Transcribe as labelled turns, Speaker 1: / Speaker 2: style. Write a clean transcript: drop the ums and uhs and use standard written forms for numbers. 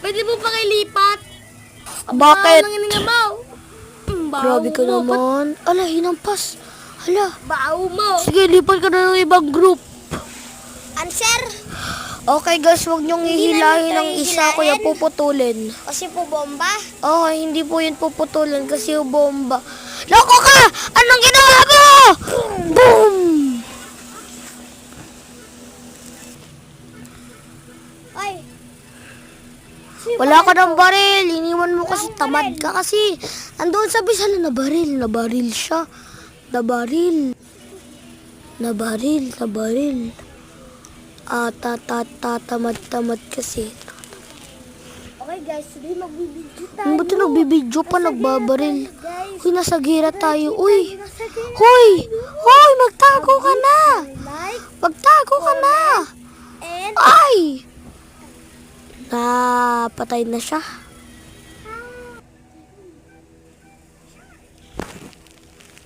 Speaker 1: Pwede mo pa lipat.
Speaker 2: Bakit?
Speaker 1: Nangingimaw.
Speaker 2: Grabe ka naman. Ala, hinampas. Hala.
Speaker 1: Baho mo.
Speaker 2: Sige, lipat ka na ng ibang group.
Speaker 1: Answer?
Speaker 2: Okay guys, huwag niyong hihilahin ng isa, kuya puputulin.
Speaker 1: Kasi po bomba.
Speaker 2: Okay, hindi po yun puputulin kasi yung bomba. Loko ka! Anong ginawa mo? Boom!
Speaker 1: Ay.
Speaker 2: Wala ka ng baril. Iniwan mo kasi tamad ka kasi. Andoon sa bisala na baril. Nabaril siya. Nabaril. Tamad kasi.
Speaker 1: Okay guys, today magbibidyo tayo.
Speaker 2: Ba't nagbibidyo pa, nagbabaril?
Speaker 1: Guys,
Speaker 2: Uy, nasa gira tayo. Uy! Hoy! Magtago ka na!
Speaker 1: like
Speaker 2: Magtago ka na!
Speaker 1: and
Speaker 2: Ay! Napatay na siya.